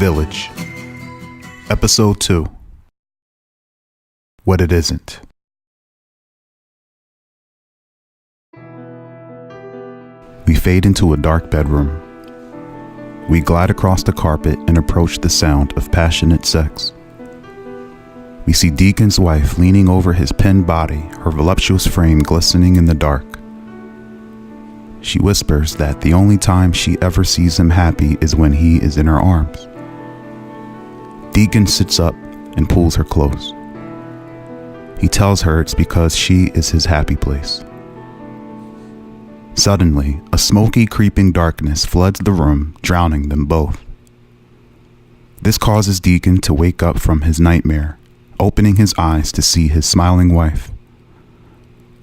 Village, Episode 2, What It Isn't. We fade into a dark bedroom. We glide across the carpet and approach the sound of passionate sex. We see Deacon's wife leaning over his pinned body, her voluptuous frame glistening in the dark. She whispers that the only time she ever sees him happy is when he is in her arms. Deacon sits up and pulls her close. He tells her it's because she is his happy place. Suddenly, a smoky, creeping darkness floods the room, drowning them both. This causes Deacon to wake up from his nightmare, opening his eyes to see his smiling wife.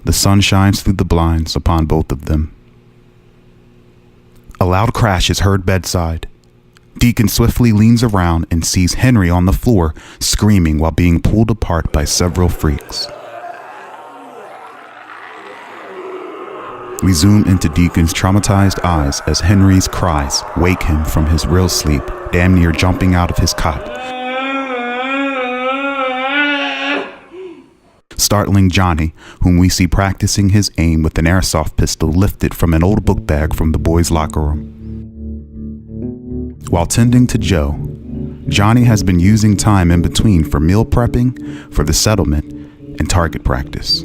The sun shines through the blinds upon both of them. A loud crash is heard bedside. Deacon swiftly leans around and sees Henry on the floor, screaming while being pulled apart by several freaks. We zoom into Deacon's traumatized eyes as Henry's cries wake him from his real sleep, damn near jumping out of his cot, startling Johnny, whom we see practicing his aim with an airsoft pistol lifted from an old book bag from the boys' locker room. While tending to Joe, Johnny has been using time in between for meal prepping, for the settlement, and target practice.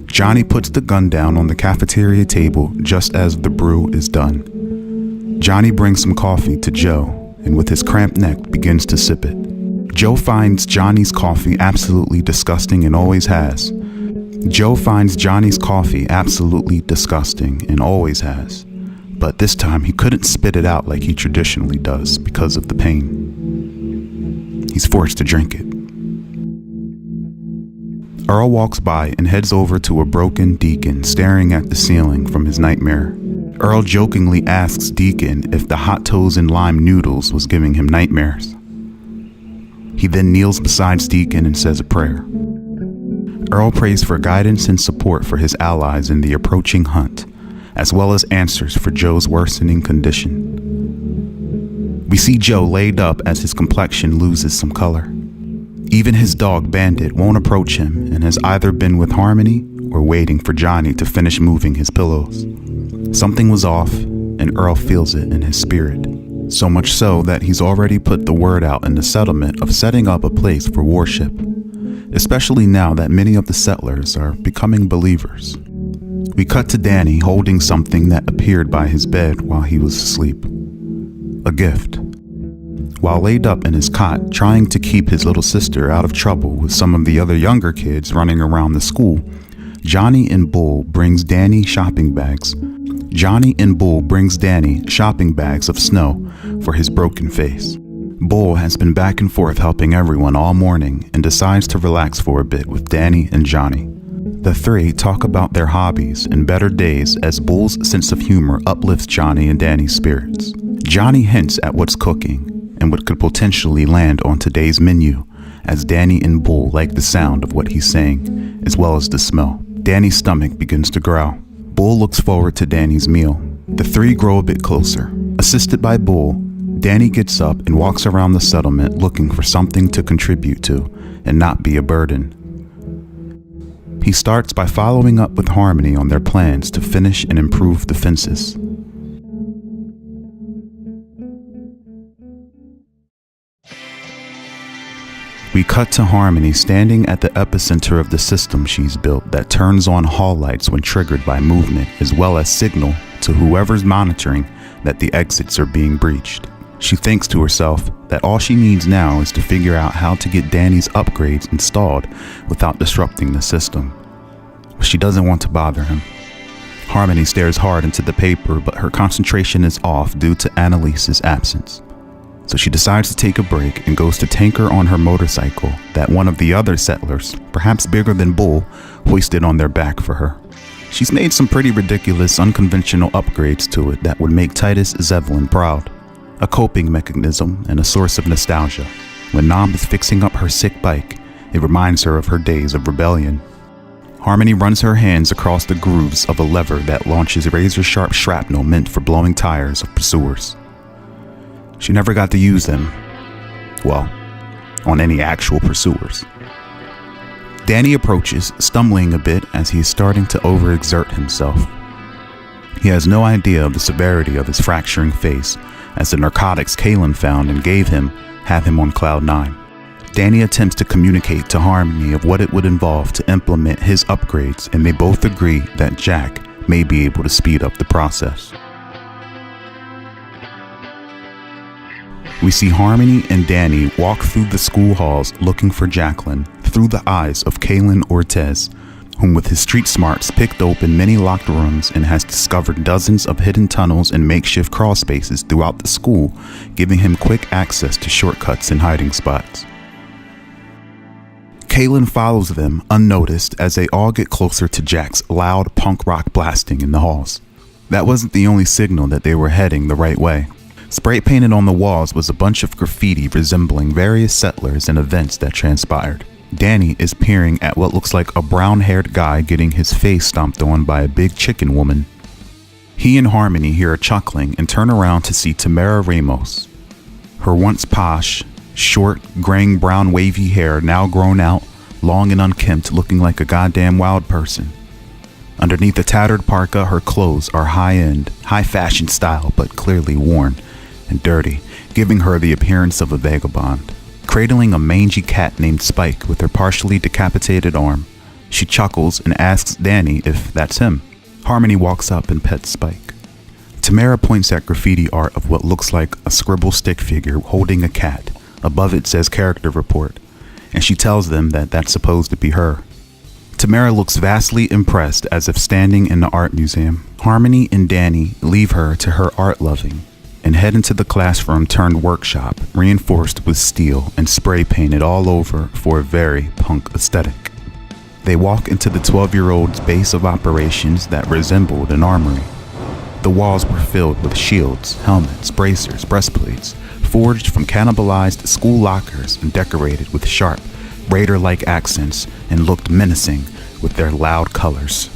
Johnny puts the gun down on the cafeteria table just as the brew is done. Johnny brings some coffee to Joe, and with his cramped neck begins to sip it. Joe finds Johnny's coffee absolutely disgusting and always has. Joe finds Johnny's coffee absolutely disgusting and always has. But this time he couldn't spit it out like he traditionally does because of the pain. He's forced to drink it. Earl walks by and heads over to a broken Deacon staring at the ceiling from his nightmare. Earl jokingly asks Deacon if the hot toes and lime noodles was giving him nightmares. He then kneels beside Deacon and says a prayer. Earl prays for guidance and support for his allies in the approaching hunt, as well as answers for Joe's worsening condition. We see Joe laid up as his complexion loses some color. Even his dog Bandit won't approach him and has either been with Harmony or waiting for Johnny to finish moving his pillows. Something was off, and Earl feels it in his spirit. So much so that he's already put the word out in the settlement of setting up a place for worship, especially now that many of the settlers are becoming believers. We cut to Danny holding something that appeared by his bed while he was asleep. A gift. While laid up in his cot, trying to keep his little sister out of trouble with some of the other younger kids running around the school, Johnny and Bull brings Danny shopping bags of snow for his broken face. Bull has been back and forth helping everyone all morning and decides to relax for a bit with Danny and Johnny. The three talk about their hobbies and better days as Bull's sense of humor uplifts Johnny and Danny's spirits. Johnny hints at what's cooking and what could potentially land on today's menu, as Danny and Bull like the sound of what he's saying, as well as the smell. Danny's stomach begins to growl. Bull looks forward to Danny's meal. The three grow a bit closer. Assisted by Bull, Danny gets up and walks around the settlement looking for something to contribute to and not be a burden. He starts by following up with Harmony on their plans to finish and improve the fences. We cut to Harmony standing at the epicenter of the system she's built that turns on hall lights when triggered by movement, as well as signal to whoever's monitoring that the exits are being breached. She thinks to herself that all she needs now is to figure out how to get Danny's upgrades installed without disrupting the system. She doesn't want to bother him. Harmony stares hard into the paper, but her concentration is off due to Annalise's absence. So she decides to take a break and goes to tanker on her motorcycle that one of the other settlers, perhaps bigger than Bull, hoisted on their back for her. She's made some pretty ridiculous, unconventional upgrades to it that would make Titus Zevlin proud. A coping mechanism and a source of nostalgia. When Nam is fixing up her sick bike, it reminds her of her days of rebellion. Harmony runs her hands across the grooves of a lever that launches razor-sharp shrapnel meant for blowing tires of pursuers. She never got to use them, well, on any actual pursuers. Danny approaches, stumbling a bit as he is starting to overexert himself. He has no idea of the severity of his fracturing face, as the narcotics Kalen found and gave him have him on cloud 9. Danny attempts to communicate to Harmony of what it would involve to implement his upgrades, and they both agree that Jack may be able to speed up the process. We see Harmony and Danny walk through the school halls looking for Jacqueline through the eyes of Kalen Ortez, whom with his street smarts picked open many locked rooms and has discovered dozens of hidden tunnels and makeshift crawl spaces throughout the school, giving him quick access to shortcuts and hiding spots. Kalen follows them unnoticed as they all get closer to Jack's loud punk rock blasting in the halls. That wasn't the only signal that they were heading the right way. Spray painted on the walls was a bunch of graffiti resembling various settlers and events that transpired. Danny is peering at what looks like a brown-haired guy getting his face stomped on by a big chicken woman. He and Harmony hear a chuckling and turn around to see Tamara Ramos. Her once posh, short, graying brown wavy hair now grown out, long and unkempt, looking like a goddamn wild person. Underneath a tattered parka, her clothes are high-end, high-fashion style, but clearly worn and dirty, giving her the appearance of a vagabond. Cradling a mangy cat named Spike with her partially decapitated arm, she chuckles and asks Danny if that's him. Harmony walks up and pets Spike. Tamara points at graffiti art of what looks like a scribble stick figure holding a cat. Above it says character report, and she tells them that that's supposed to be her. Tamara looks vastly impressed as if standing in the art museum. Harmony and Danny leave her to her art loving and head into the classroom turned workshop, reinforced with steel and spray painted all over for a very punk aesthetic. They walk into the 12-year-old's base of operations that resembled an armory. The walls were filled with shields, helmets, bracers, breastplates, forged from cannibalized school lockers and decorated with sharp, raider-like accents and looked menacing with their loud colors.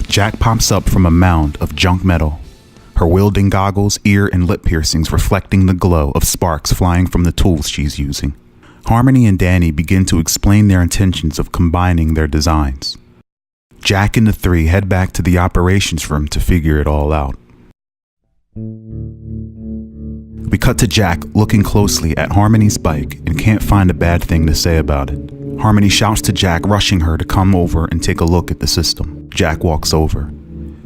Jack pops up from a mound of junk metal, her wielding goggles, ear and lip piercings reflecting the glow of sparks flying from the tools she's using. Harmony and Danny begin to explain their intentions of combining their designs. Jack and the three head back to the operations room to figure it all out. We cut to Jack looking closely at Harmony's bike and can't find a bad thing to say about it. Harmony shouts to Jack, rushing her to come over and take a look at the system. Jack walks over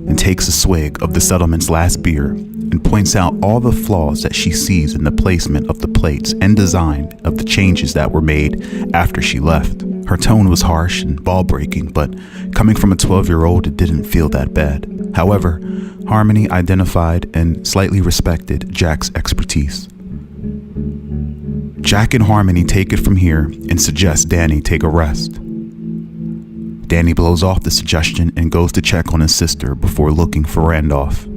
and takes a swig of the settlement's last beer and points out all the flaws that she sees in the placement of the plates and design of the changes that were made after she left. Her tone was harsh and ball-breaking, but coming from a 12-year-old, it didn't feel that bad. However, Harmony identified and slightly respected Jack's expertise. Jack and Harmony take it from here and suggest Danny take a rest. Danny blows off the suggestion and goes to check on his sister before looking for Randolph.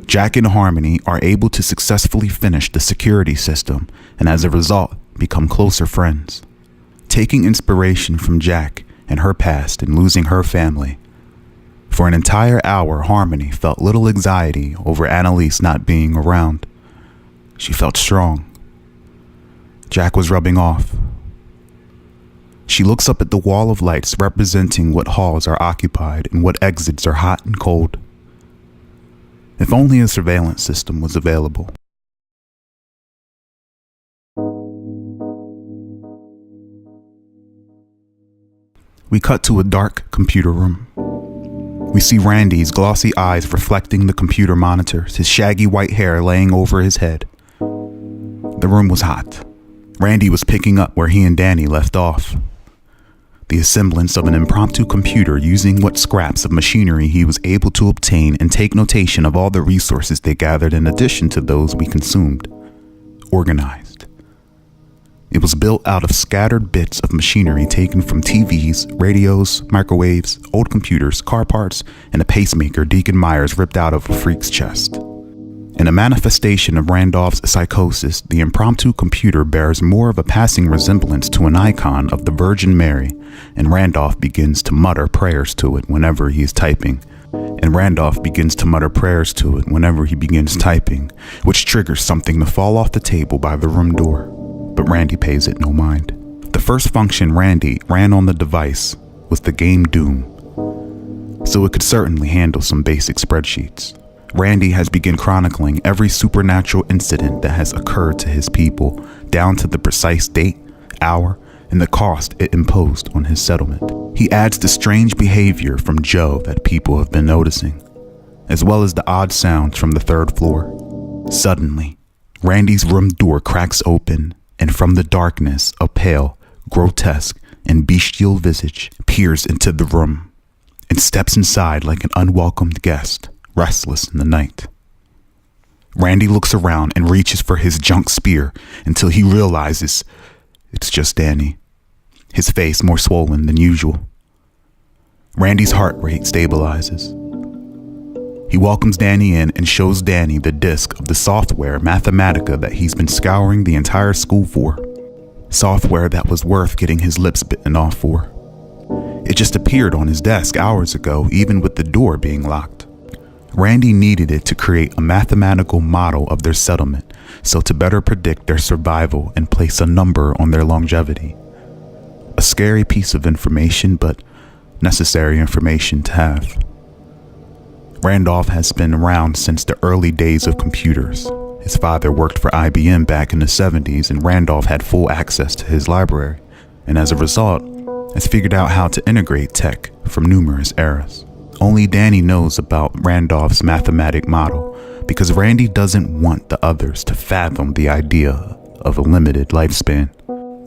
Jack and Harmony are able to successfully finish the security system and as a result become closer friends. Taking inspiration from Jack and her past and losing her family, for an entire hour Harmony felt little anxiety over Annalise not being around. She felt strong. Jack was rubbing off. She looks up at the wall of lights representing what halls are occupied and what exits are hot and cold. If only a surveillance system was available. We cut to a dark computer room. We see Randy's glossy eyes reflecting the computer monitors, his shaggy white hair laying over his head. The room was hot. Randy was picking up where he and Danny left off. The assemblance of an impromptu computer using what scraps of machinery he was able to obtain and take notation of all the resources they gathered in addition to those we consumed. organized. It was built out of scattered bits of machinery taken from TVs, radios, microwaves, old computers, car parts, and a pacemaker Deacon Myers ripped out of a freak's chest. In a manifestation of Randolph's psychosis, the impromptu computer bears more of a passing resemblance to an icon of the Virgin Mary, and Randolph begins to mutter prayers to it whenever he is typing. Which triggers something to fall off the table by the room door. But Randy pays it no mind. The first function Randy ran on the device was the game Doom, so it could certainly handle some basic spreadsheets. Randy has begun chronicling every supernatural incident that has occurred to his people, down to the precise date, hour, and the cost it imposed on his settlement. He adds the strange behavior from Joe that people have been noticing, as well as the odd sounds from the third floor. Suddenly, Randy's room door cracks open, and from the darkness, a pale, grotesque, and bestial visage peers into the room and steps inside like an unwelcomed guest, restless in the night. Randy looks around and reaches for his junk spear until he realizes it's just Danny, his face more swollen than usual. Randy's heart rate stabilizes. He welcomes Danny in and shows Danny the disk of the software Mathematica that he's been scouring the entire school for. Software that was worth getting his lips bitten off for. It just appeared on his desk hours ago, even with the door being locked. Randy needed it to create a mathematical model of their settlement, so to better predict their survival and place a number on their longevity. A scary piece of information, but necessary information to have. Randolph has been around since the early days of computers. His father worked for IBM back in the 70s, and Randolph had full access to his library, and as a result, has figured out how to integrate tech from numerous eras. Only Danny knows about Randolph's mathematic model, because Randy doesn't want the others to fathom the idea of a limited lifespan.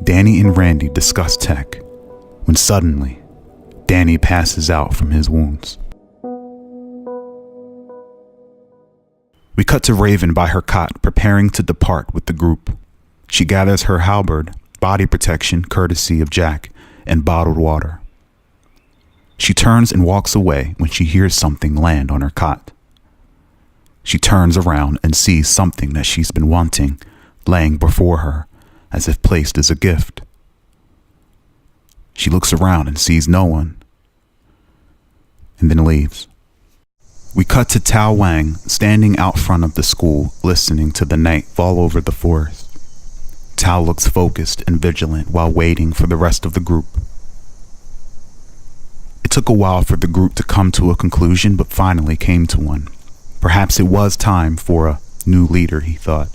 Danny and Randy discuss tech, when suddenly, Danny passes out from his wounds. We cut to Raven by her cot, preparing to depart with the group. She gathers her halberd, body protection courtesy of Jack, and bottled water. She turns and walks away when she hears something land on her cot. She turns around and sees something that she's been wanting laying before her, as if placed as a gift. She looks around and sees no one, and then leaves. We cut to Tao Yang standing out front of the school, listening to the night fall over the forest. Tao looks focused and vigilant while waiting for the rest of the group. It took a while for the group to come to a conclusion, but finally came to one. Perhaps it was time for a new leader, he thought.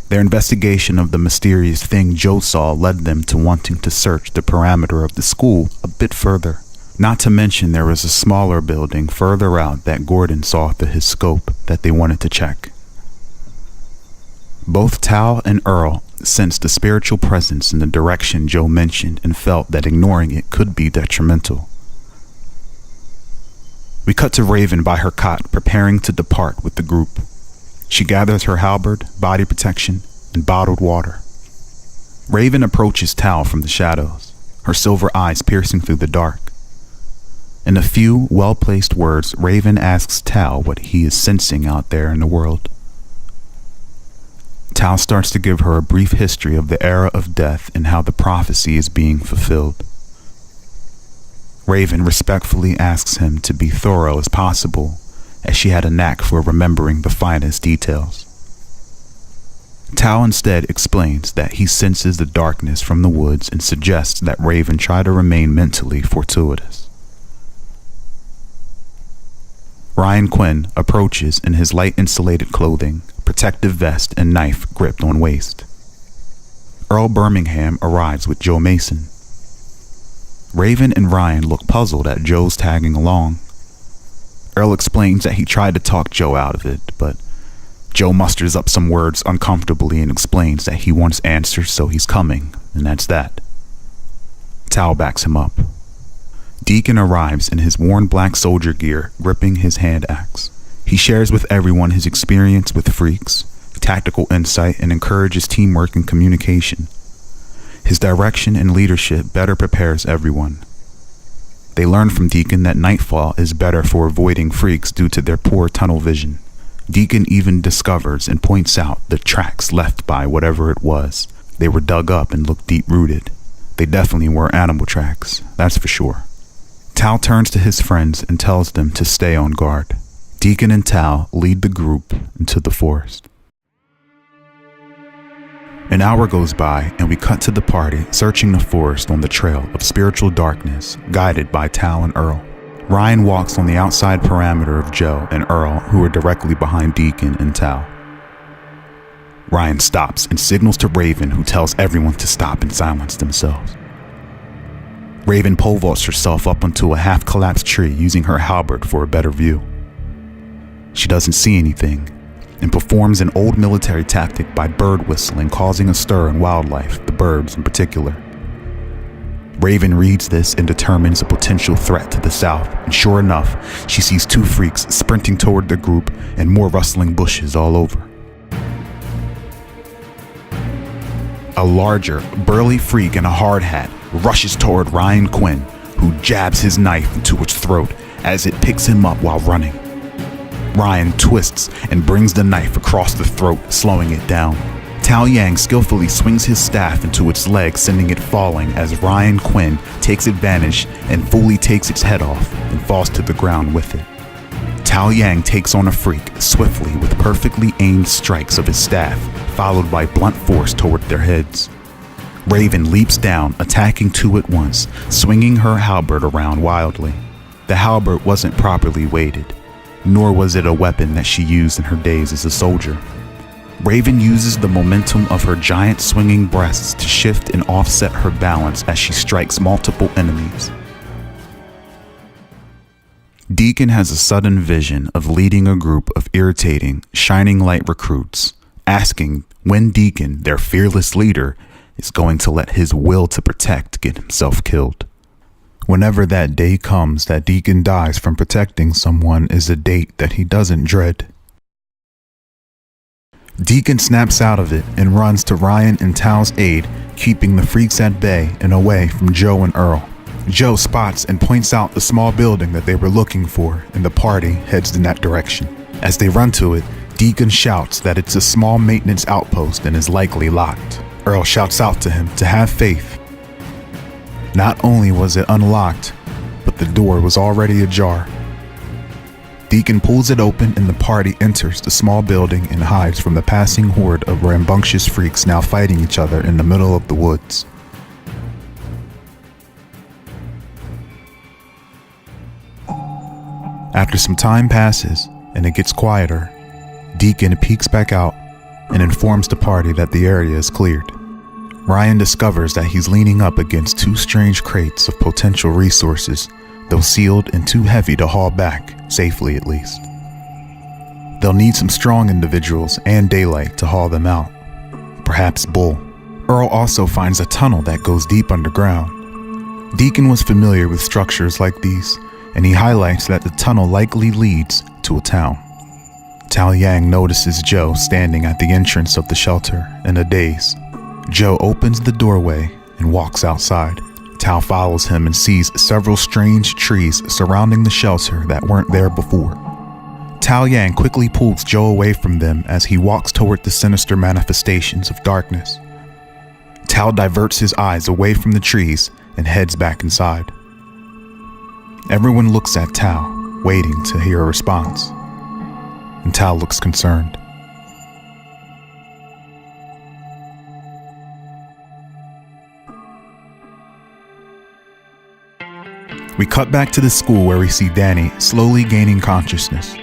Their investigation of the mysterious thing Joe saw led them to wanting to search the perimeter of the school a bit further. Not to mention there was a smaller building further out that Gordon saw through his scope that they wanted to check. Both Tao and Earl sensed a spiritual presence in the direction Joe mentioned and felt that ignoring it could be detrimental. We cut to Raven by her cot, preparing to depart with the group. She gathers her halberd, body protection, and bottled water. Raven approaches Tao from the shadows, her silver eyes piercing through the dark. In a few well-placed words, Raven asks Tao what he is sensing out there in the world. Tao starts to give her a brief history of the era of death and how the prophecy is being fulfilled. Raven respectfully asks him to be thorough as possible, as she had a knack for remembering the finest details. Tao instead explains that he senses the darkness from the woods and suggests that Raven try to remain mentally fortuitous. Ryan Quinn approaches in his light insulated clothing, protective vest, and knife gripped on waist. Earl Birmingham arrives with Joe Mason. Raven and Ryan look puzzled at Joe's tagging along. Earl explains that he tried to talk Joe out of it, but Joe musters up some words uncomfortably and explains that he wants answers, so he's coming, and that's that. Tao backs him up. Deacon arrives in his worn black soldier gear, gripping his hand axe. He shares with everyone his experience with freaks, tactical insight, and encourages teamwork and communication. His direction and leadership better prepares everyone. They learn from Deacon that nightfall is better for avoiding freaks due to their poor tunnel vision. Deacon even discovers and points out the tracks left by whatever it was. They were dug up and looked deep-rooted. They definitely were animal tracks, that's for sure. Tao turns to his friends and tells them to stay on guard. Deacon and Tao lead the group into the forest. An hour goes by and we cut to the party searching the forest on the trail of spiritual darkness, guided by Tao and Earl. Ryan walks on the outside perimeter of Joe and Earl, who are directly behind Deacon and Tao. Ryan stops and signals to Raven, who tells everyone to stop and silence themselves. Raven pole vaults herself up onto a half-collapsed tree using her halberd for a better view. She doesn't see anything, and performs an old military tactic by bird whistling, causing a stir in wildlife, the birds in particular. Raven reads this and determines a potential threat to the south, and sure enough, she sees two freaks sprinting toward the group and more rustling bushes all over. A larger, burly freak in a hard hat rushes toward Ryan Quinn, who jabs his knife into its throat as it picks him up while running. Ryan twists and brings the knife across the throat, slowing it down. Tao Yang skillfully swings his staff into its leg, sending it falling as Ryan Quinn takes advantage and fully takes its head off and falls to the ground with it. Tao Yang takes on a freak swiftly with perfectly aimed strikes of his staff, followed by blunt force toward their heads. Raven leaps down, attacking two at once, swinging her halberd around wildly. The halberd wasn't properly weighted, nor was it a weapon that she used in her days as a soldier. Raven uses the momentum of her giant swinging breasts to shift and offset her balance as she strikes multiple enemies. Deacon has a sudden vision of leading a group of irritating, shining light recruits, asking when Deacon, their fearless leader, is going to let his will to protect get himself killed. Whenever that day comes that Deacon dies from protecting someone is a date that he doesn't dread. Deacon snaps out of it and runs to Ryan and Tao's aid, keeping the freaks at bay and away from Joe and Earl. Joe spots and points out the small building that they were looking for, and the party heads in that direction. As they run to it, Deacon shouts that it's a small maintenance outpost and is likely locked. Earl shouts out to him to have faith. Not only was it unlocked, but the door was already ajar. Deacon pulls it open and the party enters the small building and hides from the passing horde of rambunctious freaks now fighting each other in the middle of the woods. After some time passes and it gets quieter, Deacon peeks back out and informs the party that the area is cleared. Ryan discovers that he's leaning up against two strange crates of potential resources, though sealed and too heavy to haul back, safely at least. They'll need some strong individuals and daylight to haul them out. Perhaps Bull. Earl also finds a tunnel that goes deep underground. Deacon was familiar with structures like these, and he highlights that the tunnel likely leads to a town. Tao Yang notices Joe standing at the entrance of the shelter in a daze. Joe opens the doorway and walks outside. Tao follows him and sees several strange trees surrounding the shelter that weren't there before. Tao Yang quickly pulls Joe away from them as he walks toward the sinister manifestations of darkness. Tao diverts his eyes away from the trees and heads back inside. Everyone looks at Tao, waiting to hear a response, and Tao looks concerned. We cut back to the school where we see Danny slowly gaining consciousness.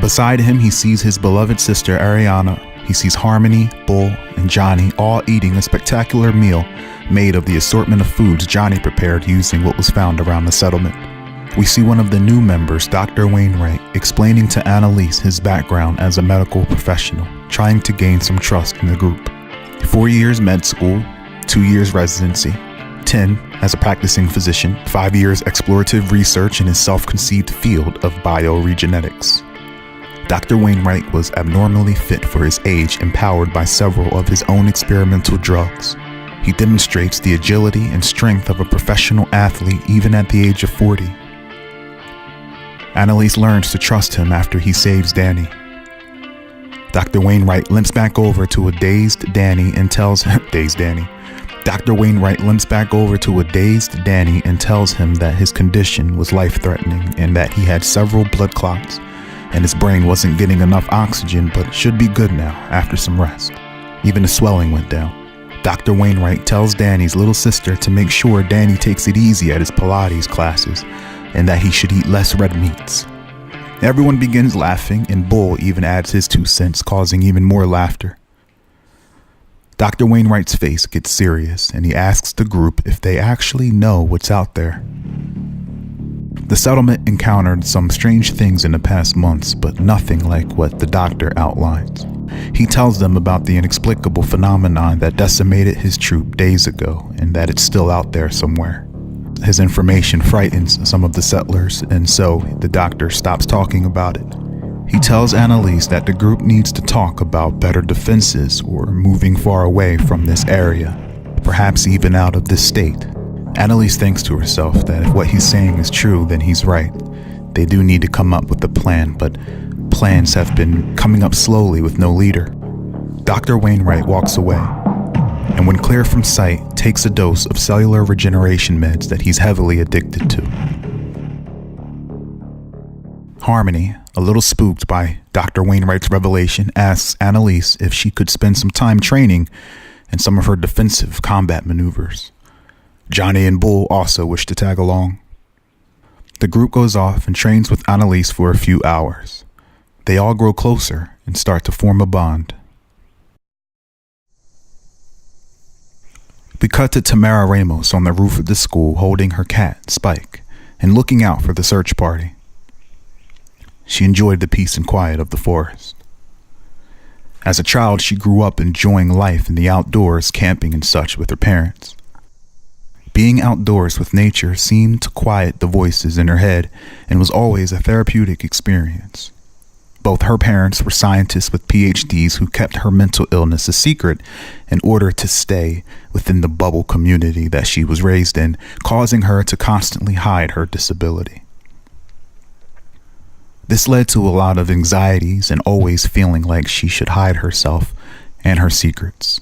Beside him, he sees his beloved sister Ariana. He sees Harmony, Bull, and Johnny all eating a spectacular meal made of the assortment of foods Johnny prepared using what was found around the settlement. We see one of the new members, Dr. Wainwright, explaining to Annalise his background as a medical professional, trying to gain some trust in the group. 4 years med school, 2 years residency, 10 as a practicing physician, 5 years explorative research in his self-conceived field of bioregenetics. Dr. Wainwright was abnormally fit for his age, empowered by several of his own experimental drugs. He demonstrates the agility and strength of a professional athlete even at the age of 40. Annalise learns to trust him after he saves Danny. Dr. Wainwright limps back over to a dazed Danny and tells him Dr. Wainwright limps back over to a dazed Danny and tells him that his condition was life-threatening and that he had several blood clots and his brain wasn't getting enough oxygen, but should be good now after some rest. Even the swelling went down. Dr. Wainwright tells Danny's little sister to make sure Danny takes it easy at his Pilates classes and that he should eat less red meats. Everyone begins laughing, and Bull even adds his 2 cents, causing even more laughter. Dr. Wainwright's face gets serious, and he asks the group if they actually know what's out there. The settlement encountered some strange things in the past months, but nothing like what the doctor outlines. He tells them about the inexplicable phenomenon that decimated his troop days ago, and that it's still out there somewhere. His information frightens some of the settlers, and so the doctor stops talking about it. He tells Annalise that the group needs to talk about better defenses or moving far away from this area, perhaps even out of this state. Annalise thinks to herself that if what he's saying is true, then he's right. They do need to come up with a plan, but plans have been coming up slowly with no leader. Dr. Wainwright walks away, and when clear from sight, takes a dose of cellular regeneration meds that he's heavily addicted to. Harmony, a little spooked by Dr. Wainwright's revelation, asks Annalise if she could spend some time training in some of her defensive combat maneuvers. Johnny and Bull also wish to tag along. The group goes off and trains with Annalise for a few hours. They all grow closer and start to form a bond. We cut to Tamara Ramos on the roof of the school holding her cat, Spike, and looking out for the search party. She enjoyed the peace and quiet of the forest. As a child, she grew up enjoying life in the outdoors, camping and such with her parents. Being outdoors with nature seemed to quiet the voices in her head and was always a therapeutic experience. Both her parents were scientists with PhDs who kept her mental illness a secret in order to stay within the bubble community that she was raised in, causing her to constantly hide her disability. This led to a lot of anxieties and always feeling like she should hide herself and her secrets.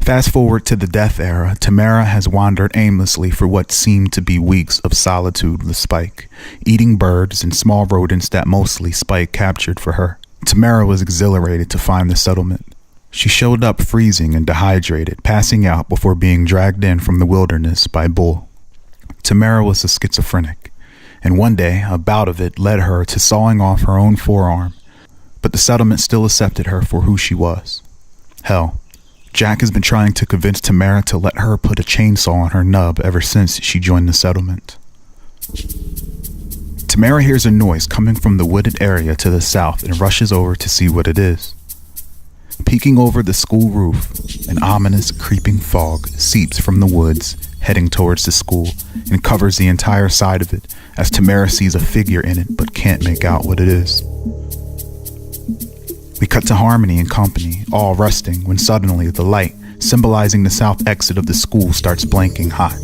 Fast forward to the death era, Tamara has wandered aimlessly for what seemed to be weeks of solitude with Spike, eating birds and small rodents that mostly Spike captured for her. Tamara was exhilarated to find the settlement. She showed up freezing and dehydrated, passing out before being dragged in from the wilderness by Bull. Tamara was a schizophrenic, and one day a bout of it led her to sawing off her own forearm, but the settlement still accepted her for who she was. Hell, Jack has been trying to convince Tamara to let her put a chainsaw on her nub ever since she joined the settlement. Tamara hears a noise coming from the wooded area to the south and rushes over to see what it is. Peeking over the school roof, an ominous creeping fog seeps from the woods heading towards the school and covers the entire side of it as Tamara sees a figure in it but can't make out what it is. We cut to Harmony and company, all resting, when suddenly the light, symbolizing the south exit of the school, starts blinking hot.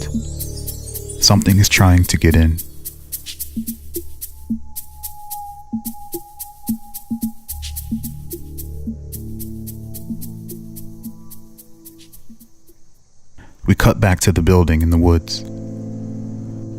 Something is trying to get in. We cut back to the building in the woods.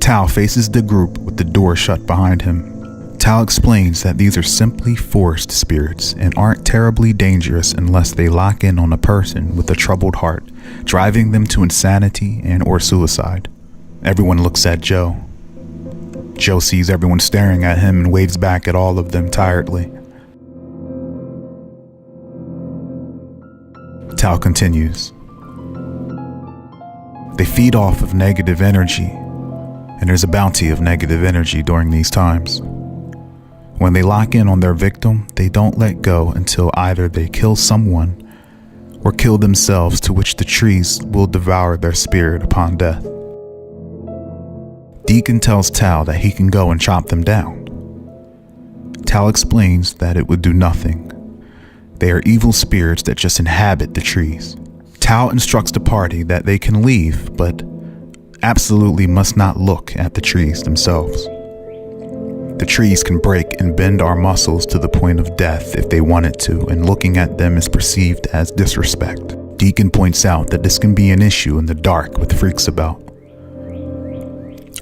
Tao faces the group with the door shut behind him. Tao explains that these are simply forest spirits and aren't terribly dangerous unless they lock in on a person with a troubled heart, driving them to insanity and or suicide. Everyone looks at Joe. Joe sees everyone staring at him and waves back at all of them tiredly. Tao continues. They feed off of negative energy, and there's a bounty of negative energy during these times. When they lock in on their victim, they don't let go until either they kill someone or kill themselves, to which the trees will devour their spirit upon death. Deacon tells Tao that he can go and chop them down. Tao explains that it would do nothing. They are evil spirits that just inhabit the trees. Tao instructs the party that they can leave, but absolutely must not look at the trees themselves. The trees can break and bend our muscles to the point of death if they wanted to, and looking at them is perceived as disrespect. Deacon points out that this can be an issue in the dark with freaks about.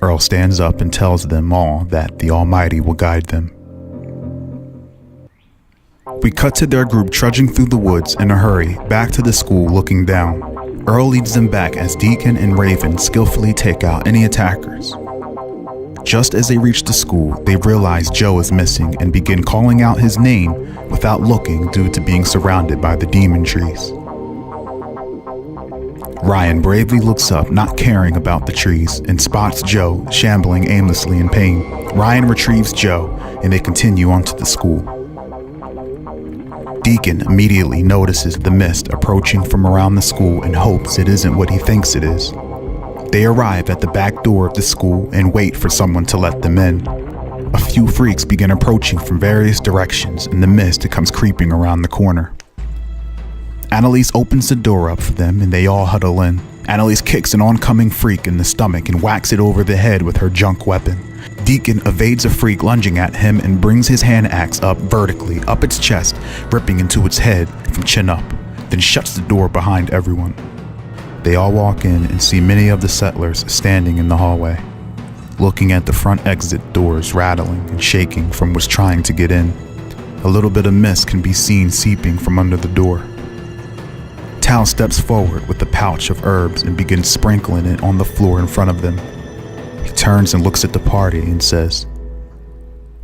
Earl stands up and tells them all that the Almighty will guide them. We cut to their group trudging through the woods in a hurry, back to the school looking down. Earl leads them back as Deacon and Raven skillfully take out any attackers. Just as they reach the school, they realize Joe is missing and begin calling out his name without looking due to being surrounded by the demon trees. Ryan bravely looks up, not caring about the trees, and spots Joe shambling aimlessly in pain. Ryan retrieves Joe, and they continue onto the school. Deacon immediately notices the mist approaching from around the school and hopes it isn't what he thinks it is. They arrive at the back door of the school and wait for someone to let them in. A few freaks begin approaching from various directions, and the mist comes creeping around the corner. Annalise opens the door up for them and they all huddle in. Annalise kicks an oncoming freak in the stomach and whacks it over the head with her junk weapon. Deacon evades a freak lunging at him and brings his hand axe up vertically, up its chest, ripping into its head from chin up, then shuts the door behind everyone. They all walk in and see many of the settlers standing in the hallway, looking at the front exit doors rattling and shaking from what's trying to get in. A little bit of mist can be seen seeping from under the door. Tao steps forward with a pouch of herbs and begins sprinkling it on the floor in front of them. He turns and looks at the party and says,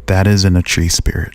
"That isn't a tree spirit."